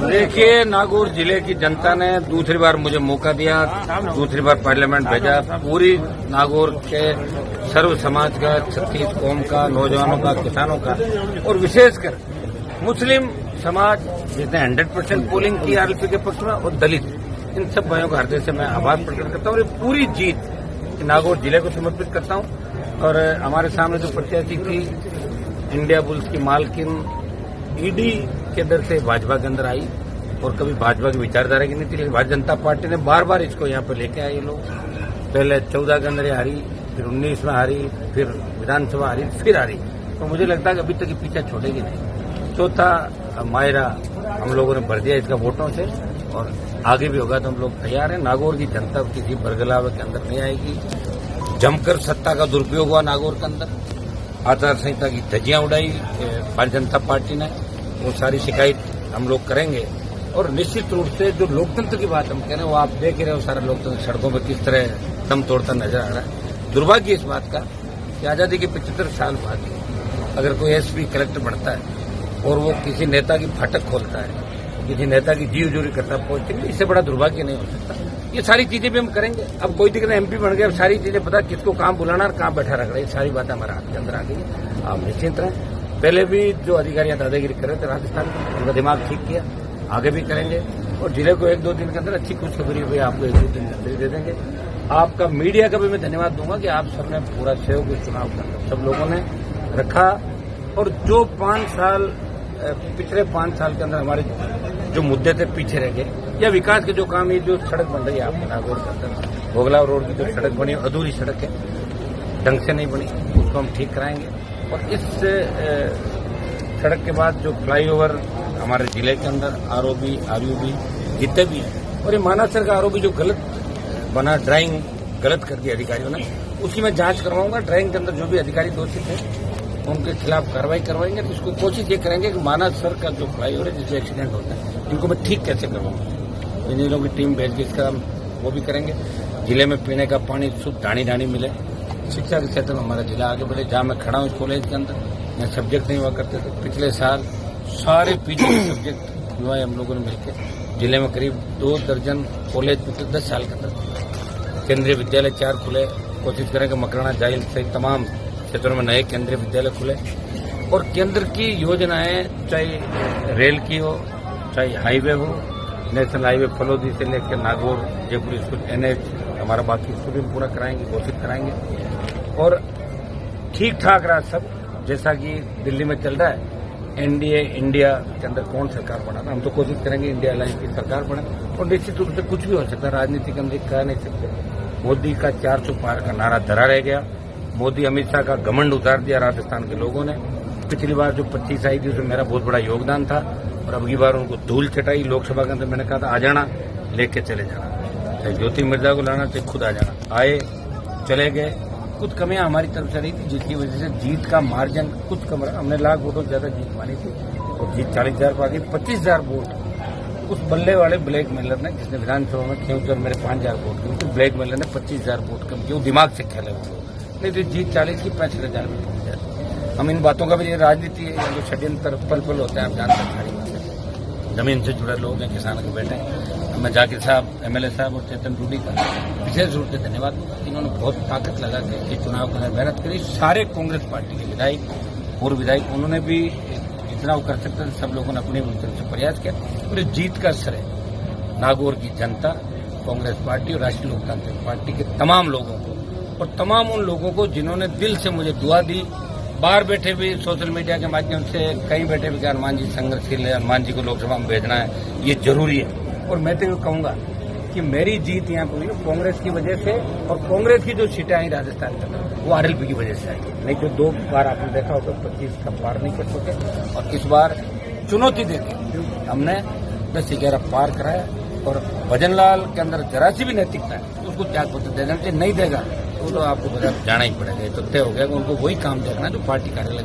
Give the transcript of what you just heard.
देखिए, नागौर जिले की जनता ने दूसरी बार मुझे मौका दिया, दूसरी बार पार्लियामेंट भेजा। पूरी नागौर के सर्व समाज का, 36 कौम का, नौजवानों का, किसानों का और विशेषकर मुस्लिम समाज जिसने 100% पोलिंग की आरएलपी के पक्ष में और दलित, इन सब भाइयों का हृदय से मैं आभार प्रकट करता हूँ और ये पूरी जीत नागौर जिले को समर्पित करता हूँ। और हमारे सामने जो प्रत्याशी थी इंडिया बुल्स की मालकिन, ईडी के दर से भाजपा के अंदर आई और कभी भाजपा की विचारधारा की नहीं थी, लेकिन भारतीय जनता पार्टी ने बार बार इसको यहाँ पर लेके आए। ये लोग पहले 14 के अंदर हारी, फिर 19 में हारी, फिर विधानसभा हारी, फिर हारी। तो मुझे लगता है कि अभी तक ये पीछा छोड़ेगी नहीं। चौथा मायरा हम लोगों ने भर दिया इसका वोटों से और आगे भी होगा तो हम लोग तैयार हैं। नागौर की जनता किसी बरगलाव के अंदर नहीं आएगी। जमकर सत्ता का दुरुपयोग हुआ नागौर के अंदर, आचार संहिता की धज्जियां उड़ाई भारतीय जनता पार्टी ने, वो सारी शिकायत हम लोग करेंगे। और निश्चित रूप से जो लोकतंत्र की बात हम कह रहे हैं वो आप देख ही रहे हो, सारा लोकतंत्र सड़कों पर किस तरह दम तोड़ता नजर आ रहा है। दुर्भाग्य इस बात का कि आजादी के 75 साल बाद अगर कोई एसपी कलेक्टर बनता है और वो किसी नेता की फाटक खोलता है, किसी नेता की जीव जोरी करता है पहुंचेंगे, इससे बड़ा दुर्भाग्य नहीं हो सकता। ये सारी चीजें भी हम करेंगे। अब कोई दिक्कत एमपी बन गया, अब सारी चीजें पता किसको कहाँ बुलाना और कहाँ बैठा रख रहा है, सारी बातें हमारे हाथ के अंदर आ गई। आप निश्चिंत रहें। पहले भी जो अधिकारी दादागिरी कर रहे थे राजस्थान में, उनका दिमाग ठीक किया, आगे भी करेंगे और जिले को 1-2 दिन के अंदर अच्छी खुशखबरी हुई आपको 1-2 दिन के अंदर दे देंगे। आपका मीडिया का भी मैं धन्यवाद दूंगा कि आप सबने पूरा सहयोग इस चुनाव का सब लोगों ने रखा। और जो 5 साल पिछले 5 साल के अंदर हमारे जो मुद्दे थे पीछे रह गए, या विकास के जो काम, ये जो सड़क बन रही है आपके नागौर के अंदर, भोगला रोड की जो सड़क बनी अधूरी सड़क है, ढंग से नहीं बनी, उसको हम ठीक कराएंगे। और इस सड़क के बाद जो फ्लाईओवर हमारे जिले के अंदर आरओबी, आरयूबी जितने भी हैं, और ये मानासर का आरओबी जो गलत बना, ड्राइंग गलत कर दी अधिकारियों ने, उसकी मैं जांच करवाऊंगा। ड्राइंग के अंदर जो भी अधिकारी दोषी थे उनके खिलाफ कार्रवाई करवाएंगे। तो उसको कोशिश ये करेंगे कि मानासर का जो फ्लाईओवर है जिससे एक्सीडेंट होता है, इनको मैं ठीक कैसे करवाऊंगा। इंजीनियरों की टीम भेज के इसका वो भी करेंगे। जिले में पीने का पानी शुद्ध ढाणी मिले। शिक्षा के क्षेत्र में हमारा जिला आगे बढ़े। जहां मैं खड़ा हूं कॉलेज के अंदर, यहाँ सब्जेक्ट नहीं हुआ करते थे। पिछले साल सारे पीजी के सब्जेक्ट युवा हम लोगों ने मिलकर जिले में करीब 2 दर्जन कॉलेज पिछले 10 साल के अंदर, केंद्रीय विद्यालय 4 खुले। कोशिश करेंगे मकराना, जाहिल सहित तमाम क्षेत्रों में नए केंद्रीय विद्यालय खुले। और केंद्र की योजनाएं, चाहे रेल की हो, चाहे हाईवे हो, नेशनल हाईवे फलोदी से लेकर नागौर जयपुर स्कूल, NH हमारा बाकी स्कूल भी पूरा कराएंगे, घोषित कराएंगे। और ठीक ठाक रहा सब, जैसा कि दिल्ली में चल रहा है। एनडीए इंडिया के अंदर कौन सरकार बना था, हम तो कोशिश करेंगे इंडिया अलायंस की सरकार बने। और निश्चित रूप से कुछ भी हो सकता है, राजनीति के अंदर कह नहीं सकते। मोदी का 400 पार का नारा धरा रह गया। मोदी अमित शाह का घमंड उतार दिया राजस्थान के लोगों ने। पिछली बार जो 25 आई थी उसमें मेरा बहुत बड़ा योगदान था और अब की बार उनको धूल चटाई। लोकसभा के अंदर मैंने कहा था आ जाना, लेके चले जाना, चाहे ज्योति मिर्जा को लाना, चाहे खुद आ जाना। आए, चले गए। कुछ कमियां हमारी तरफ से रही थी जिसकी वजह से जीत का मार्जिन कुछ कम रहा। हमने लाख वोटों से ज्यादा जीत मानी थी और जीत 40,000 पर आ गई। 25,000 वोट उस बल्ले वाले ब्लैक मेलर ने, जिसने विधानसभा में क्यों कर मेरे 5,000 वोट किए, तो ब्लैक मेलर ने 25,000 वोट कम किए। दिमाग से खेले वो, नहीं तो जीत 40 की 65,000 में पहुंच जाती। हम इन बातों का भी, ये राजनीति है, जो षड्यंत्र पल पल होते हैं, आप जानते हैं। सारी बातें जमीन से जुड़े लोग हैं, किसानों के बेटे हैं। मैं जाकिर साहब, MLA साहब और चेतन टूडी का विशेष रूप से धन्यवाद। इन्होंने बहुत ताकत लगा के चुनाव के अंदर मेहनत करी। सारे कांग्रेस पार्टी के विधायक, पूर्व विधायक, उन्होंने भी जितना वो कर सकते थे सब लोगों ने अपनी तरफ से प्रयास किया। और जीत का श्रेय नागौर की जनता, कांग्रेस पार्टी और राष्ट्रीय लोकतांत्रिक पार्टी के तमाम लोगों को, और तमाम उन लोगों को जिन्होंने दिल से मुझे दुआ दी। बाहर बैठे भी सोशल मीडिया के माध्यम से कई बैठे भी कि हनुमान जी संघर्षशील है, हनुमान जी को लोकसभा में भेजना है, ये जरूरी है। और मैं तो ये कहूंगा कि मेरी जीत यहाँ पर हुई कांग्रेस की वजह से, और कांग्रेस की जो सीटें आई राजस्थान के अंदर वो RLP की वजह से आई। नहीं तो 2 बार आपने देखा होगा 25 का पार नहीं कर सके। और इस बार चुनौती देके हमने 10-11 पार कराया। और भजनलाल के अंदर जरा सी भी नैतिकता है, उसको त्याग पत्र देना चाहिए। नहीं देगा तो आपको जाना ही पड़ेगा। तो तय हो गया कि उनको वही काम देखना जो पार्टी कार्यालय